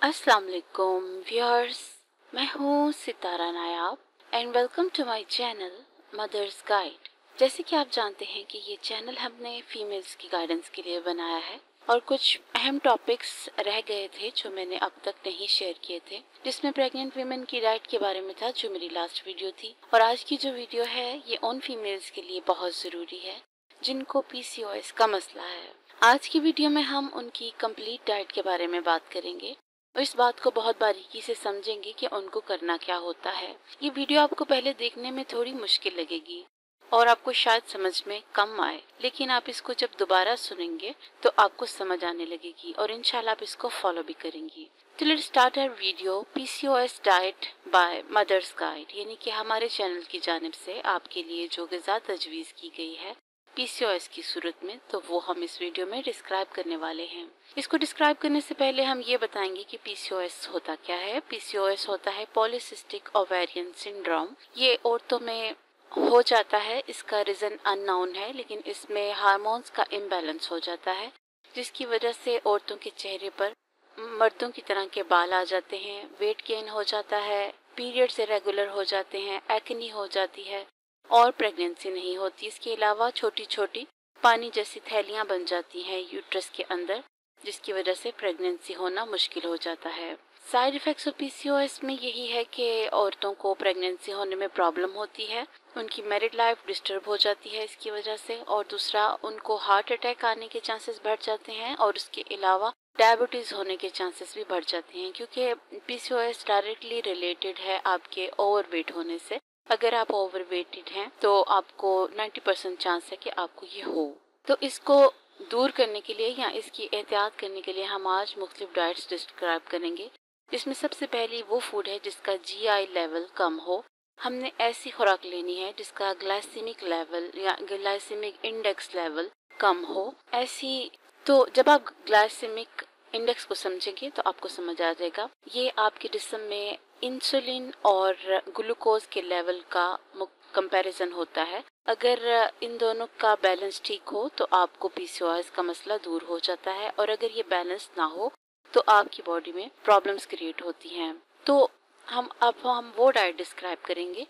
अस्सलाम वालेकुम व्यूअर्स, मैं हूँ Sitara Nayab and welcome to my channel mother's guide. जैसे कि आप जानते हैं कि ये चैनल हमने फीमेल्स की गाइडेंस के लिए बनाया है और कुछ अहम टॉपिक्स रह गए थे जो मैंने अब तक नहीं शेयर किए थे, जिसमें प्रेग्नेंट वीमेन की डाइट के बारे में था जो मेरी लास्ट वीडियो थी। और आज की जो वीडियो है ये उन फीमेल्स के लिए बहुत ज़रूरी है जिनको पीसीओएस का मसला है। आज की वीडियो में हम उनकी कंप्लीट डाइट के बारे में बात करेंगे और इस बात को बहुत बारीकी से समझेंगे कि उनको करना क्या होता है। ये वीडियो आपको पहले देखने में थोड़ी मुश्किल लगेगी और आपको शायद समझ में कम आए, लेकिन आप इसको जब दोबारा सुनेंगे तो आपको समझ आने लगेगी और इंशाल्लाह आप इसको फॉलो भी करेंगी। तो let's start our video PCOS diet by mother's guide, यानी कि हमारे चैनल की जानिब से आपके लिए जो ग़िज़ा तजवीज़ की गई है पीसीओएस की सूरत में, तो वो हम इस वीडियो में डिस्क्राइब करने वाले हैं। इसको डिस्क्राइब करने से पहले हम ये बताएंगे कि पीसीओएस होता क्या है। पीसीओएस होता है पॉलीसिस्टिक ओवेरियन सिंड्रोम। ये औरतों में हो जाता है, इसका रीज़न अननोन है, लेकिन इसमें हार्मोन्स का इम्बैलेंस हो जाता है जिसकी वजह से औरतों के चेहरे पर मर्दों की तरह के बाल आ जाते हैं, वेट गेन हो जाता है, पीरियड्स इरेगुलर हो जाते हैं, एक्ने हो जाती है और प्रेगनेंसी नहीं होती। इसके अलावा छोटी छोटी पानी जैसी थैलियां बन जाती हैं यूट्रस के अंदर, जिसकी वजह से प्रेगनेंसी होना मुश्किल हो जाता है। साइड इफ़ेक्ट्स ऑफ पीसीओएस में यही है कि औरतों को प्रेगनेंसी होने में प्रॉब्लम होती है, उनकी मैरिड लाइफ डिस्टर्ब हो जाती है इसकी वजह से, और दूसरा उनको हार्ट अटैक आने के चांसेस बढ़ जाते हैं और उसके अलावा डायबिटीज़ होने के चांसेस भी बढ़ जाते हैं, क्योंकि पीसीओएस डायरेक्टली रिलेटेड है आपके ओवरवेट होने से। अगर आप ओवरवेटेड हैं तो आपको 90% चांस है कि आपको ये हो। तो इसको दूर करने के लिए या इसकी एहतियात करने के लिए हम आज मुख्तलिफ डाइट्स डिस्क्राइब करेंगे, जिसमें सबसे पहली वो फूड है जिसका जीआई लेवल कम हो। हमने ऐसी खुराक लेनी है जिसका ग्लाइसेमिक लेवल या ग्लाइसेमिक इंडेक्स लेवल कम हो। ऐसी तो जब आप ग्लाइसेमिक इंडेक्स को समझेंगे तो आपको समझ आ जाएगा, ये आपके जिस्म में इंसुलिन और ग्लूकोज के लेवल का कंपैरिजन होता है। अगर इन दोनों का बैलेंस ठीक हो तो आपको पीसीओएस का मसला दूर हो जाता है, और अगर ये बैलेंस ना हो तो आपकी बॉडी में प्रॉब्लम्स क्रिएट होती हैं। तो हम वो डाइट डिस्क्राइब करेंगे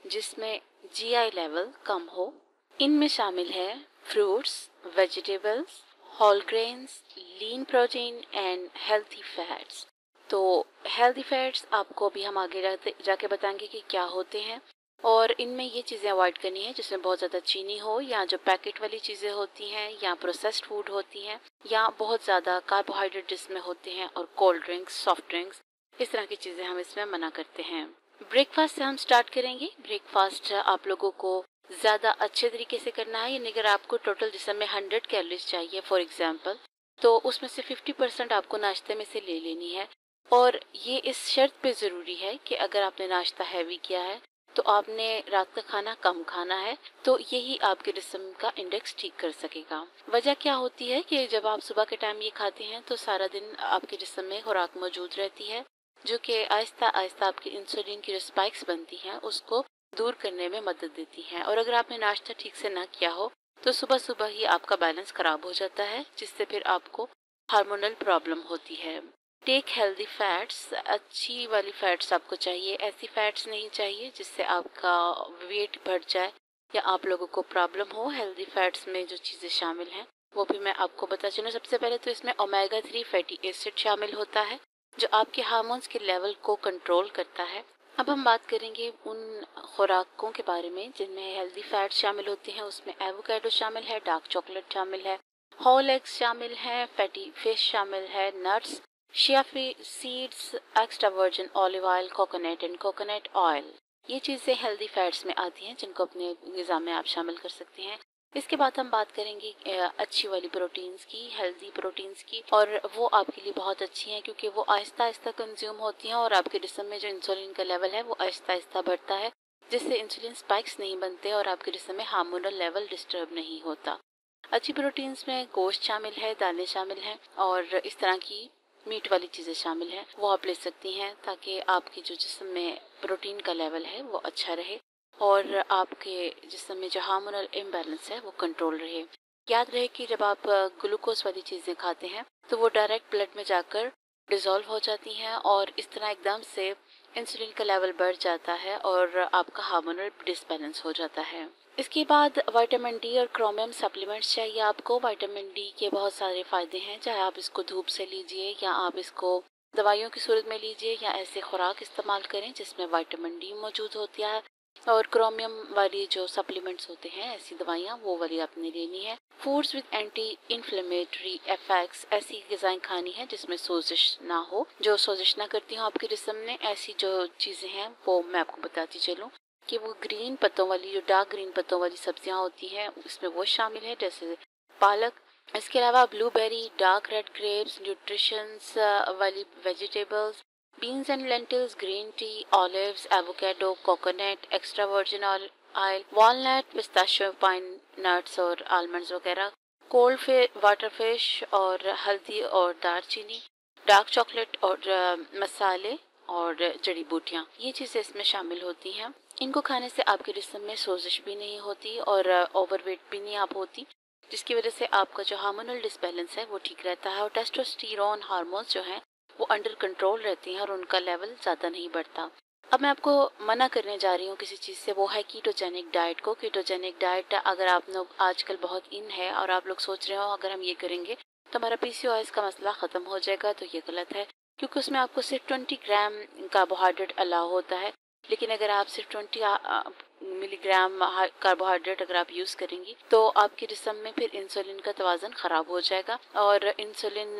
जिसमें जीआई लेवल कम हो। इनमें शामिल है fruits, vegetables, whole grains, lean protein and healthy fats. तो हेल्थी फैट्स आपको अभी हम आगे जाके बताएंगे कि क्या होते हैं, और इनमें ये चीज़ें अवॉइड करनी है जिसमें बहुत ज़्यादा चीनी हो, या जो पैकेट वाली चीज़ें होती हैं, या प्रोसेस्ड फूड होती हैं, या बहुत ज़्यादा कार्बोहाइड्रेट जिसमें होते हैं, और कोल्ड ड्रिंक्स, सॉफ्ट ड्रिंक्स, इस तरह की चीज़ें हम इसमें मना करते हैं। ब्रेकफास्ट से हम स्टार्ट करेंगे। ब्रेकफास्ट आप लोगों को ज़्यादा अच्छे तरीके से करना है, यानी अगर आपको टोटल जिसम में 100 कैलोरीज चाहिए फॉर एग्जांपल, तो उसमें से 50% आपको नाश्ते में से ले लेनी है। और ये इस शर्त पे ज़रूरी है कि अगर आपने नाश्ता हैवी किया है तो आपने रात का खाना कम खाना है, तो यही आपके जिस्म का इंडेक्स ठीक कर सकेगा। वजह क्या होती है कि जब आप सुबह के टाइम ये खाते हैं तो सारा दिन आपके जिस्म में खुराक मौजूद रहती है, जो कि आहिस्ता आहिस्ता आपकी इंसुलिन की जो स्पाइक्स बनती हैं उसको दूर करने में मदद देती हैं। और अगर आपने नाश्ता ठीक से ना किया हो तो सुबह सुबह ही आपका बैलेंस खराब हो जाता है, जिससे फिर आपको हार्मोनल प्रॉब्लम होती है। टेक हेल्दी फैट्स, अच्छी वाली फैट्स आपको चाहिए, ऐसी फैट्स नहीं चाहिए जिससे आपका वेट बढ़ जाए या आप लोगों को प्रॉब्लम हो। हेल्दी फैट्स में जो चीज़ें शामिल हैं वो भी मैं आपको बता चलूँ। सबसे पहले तो इसमें ओमेगा 3 फैटी एसिड शामिल होता है जो आपके हार्मोन्स के लेवल को कंट्रोल करता है। अब हम बात करेंगे उन खुराकों के बारे में जिनमें हेल्दी फैट्स शामिल होते हैं। उसमें एवोकाडो शामिल है, डार्क चॉकलेट शामिल है, होल एग्स शामिल है, फैटी फिश शामिल है, nuts, chia seeds, extra virgin olive oil, coconut and coconut oil, ये चीज़ें हेल्दी फैट्स में आती हैं जिनको अपने ग़िज़ा में आप शामिल कर सकते हैं। इसके बाद हम बात करेंगे अच्छी वाली प्रोटीन्स की, हेल्दी प्रोटीन्स की, और वो आपके लिए बहुत अच्छी हैं क्योंकि वो आहिस्ता आहिस्ता कंज्यूम होती हैं और आपके जिस्म में जो इंसुलिन का लेवल है वो आहिस्ता आहिस्ता बढ़ता है, जिससे इंसुलिन स्पाइक्स नहीं बनते और आपके जिस्म में हार्मोनल लेवल डिस्टर्ब नहीं होता। अच्छी प्रोटीन्स में गोश्त शामिल है, दालें शामिल हैं, और इस तरह की मीट वाली चीज़ें शामिल हैं, वो आप ले सकती हैं ताकि आपकी जो जिस्म में प्रोटीन का लेवल है वो अच्छा रहे और आपके जिस्म में जो हार्मोनल इम्बैलेंस है वो कंट्रोल रहे। याद रहे कि जब आप ग्लूकोज वाली चीज़ें खाते हैं तो वो डायरेक्ट ब्लड में जाकर डिज़ोल्व हो जाती हैं और इस तरह एकदम से इंसुलिन का लेवल बढ़ जाता है और आपका हार्मोनल डिसबैलेंस हो जाता है। इसके बाद विटामिन डी और क्रोमियम सप्लीमेंट्स चाहिए आपको। विटामिन डी के बहुत सारे फ़ायदे हैं, चाहे आप इसको धूप से लीजिए या आप इसको दवाइयों की सूरत में लीजिए या ऐसे खुराक इस्तेमाल करें जिसमें विटामिन डी मौजूद होता है। और क्रोमियम वाली जो सप्लीमेंट्स होते हैं, ऐसी दवाइयाँ, वो वाली आपने लेनी है। Foods with anti inflammatory effects, ऐसी ग़िज़ाएँ खानी है जिसमें सोजिश ना हो, जो सोजिश ना करती हूँ आपके जिस्म में। ऐसी जो चीज़ें हैं वो मैं आपको बताती चलूँ कि वो ग्रीन पत्तों वाली, जो डार्क ग्रीन पत्तों वाली सब्जियां होती हैं, उसमें वो शामिल है, जैसे पालक। इसके अलावा blueberry, dark red grapes, nutritions वाली vegetables, beans and lentils, green tea, olives, avocado, coconut, extra virgin oil, walnut, pistachio, pine nuts और आलमंड्स वगैरह, कोल्ड वाटर फिश और हल्दी और दालचीनी, डार्क चॉकलेट और मसाले और जड़ी बूटियाँ, ये चीज़ें इसमें शामिल होती हैं। इनको खाने से आपके जिस्म में सोजिश भी नहीं होती और ओवरवेट भी नहीं आप होती, जिसकी वजह से आपका जो हार्मोनल डिसबैलेंस है वो ठीक रहता है और टेस्टोस्टेरोन हार्मोन्स जो हैं वो अंडर कंट्रोल रहती हैं और उनका लेवल ज़्यादा नहीं बढ़ता। अब मैं आपको मना करने जा रही हूँ किसी चीज़ से, वो है कीटोजेनिक डाइट को। कीटोजेनिक डाइट अगर आप लोग, आजकल बहुत इन है और आप लोग सोच रहे हो अगर हम ये करेंगे तो हमारा पीसीओएस का मसला ख़त्म हो जाएगा, तो ये गलत है, क्योंकि उसमें आपको सिर्फ 20 ग्राम कार्बोहाइड्रेट अलाउ होता है। लेकिन अगर आप सिर्फ 20 मिलीग्राम कार्बोहाइड्रेट अगर आप यूज़ करेंगी तो आपके जिस्म में फिर इंसुलिन का तवाज़न ख़राब हो जाएगा और इंसुलिन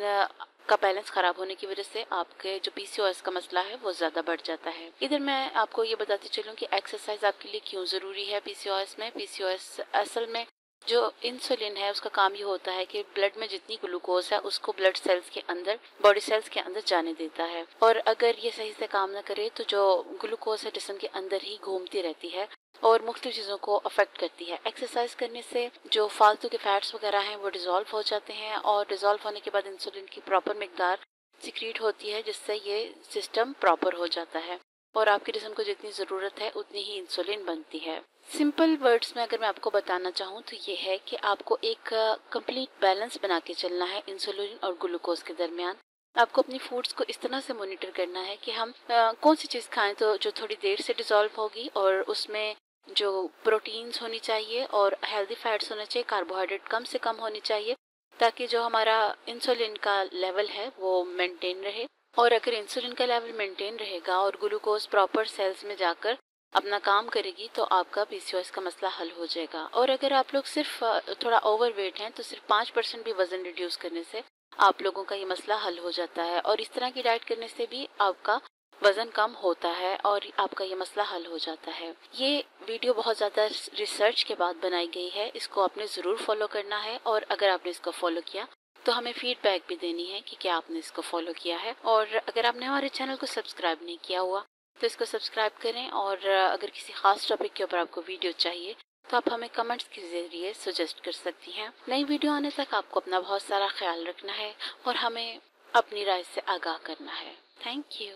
का बैलेंस ख़राब होने की वजह से आपके जो पीसीओएस का मसला है वो ज़्यादा बढ़ जाता है। इधर मैं आपको ये बताती चलूँ कि एक्सरसाइज आपके लिए क्यों ज़रूरी है पीसीओएस में। पीसीओएस असल में जो इंसुलिन है उसका काम ये होता है कि ब्लड में जितनी ग्लूकोज है उसको ब्लड सेल्स के अंदर, बॉडी सेल्स के अंदर जाने देता है, और अगर ये सही से काम ना करे तो जो ग्लूकोज है जिस्म के अंदर ही घूमती रहती है और मुख्तलिफ चीज़ों को अफेक्ट करती है। एक्सरसाइज करने से जो फालतू के फैट्स वगैरह हैं वो डिज़ोल्व हो जाते हैं और डिज़ोल्व होने के बाद इंसुलिन की प्रॉपर मिकदार सिक्रीट होती है, जिससे ये सिस्टम प्रॉपर हो जाता है और आपके जिस्म को जितनी ज़रूरत है उतनी ही इंसुलिन बनती है। सिंपल वर्ड्स में अगर मैं आपको बताना चाहूँ तो ये है कि आपको एक कंप्लीट बैलेंस बना के चलना है इंसुलिन और ग्लूकोज के दरमियान। आपको अपनी फूड्स को इस तरह से मॉनिटर करना है कि हम कौन सी चीज़ खाएं तो जो थोड़ी देर से डिज़ोल्व होगी और उसमें जो प्रोटीन्स होनी चाहिए और हेल्दी फैट्स होना चाहिए, कार्बोहाइड्रेट कम से कम होनी चाहिए, ताकि जो हमारा इंसुलिन का लेवल है वो मेंटेन रहे। और अगर इंसुलिन का लेवल मेंटेन रहेगा और ग्लूकोज प्रॉपर सेल्स में जाकर अपना काम करेगी तो आपका पीसीओएस का मसला हल हो जाएगा। और अगर आप लोग सिर्फ थोड़ा ओवरवेट हैं तो सिर्फ 5% भी वज़न रिड्यूस करने से आप लोगों का ये मसला हल हो जाता है और इस तरह की डाइट करने से भी आपका वज़न कम होता है और आपका ये मसला हल हो जाता है। ये वीडियो बहुत ज़्यादा रिसर्च के बाद बनाई गई है, इसको आपने ज़रूर फॉलो करना है और अगर आपने इसको फॉलो किया तो हमें फीडबैक भी देनी है कि क्या आपने इसको फॉलो किया है। और अगर आपने हमारे चैनल को सब्सक्राइब नहीं किया हुआ तो इसको सब्सक्राइब करें और अगर किसी ख़ास टॉपिक के ऊपर आपको वीडियो चाहिए तो आप हमें कमेंट्स के ज़रिए सजेस्ट कर सकती हैं। नई वीडियो आने तक आपको अपना बहुत सारा ख्याल रखना है और हमें अपनी राय से आगाह करना है। Thank you.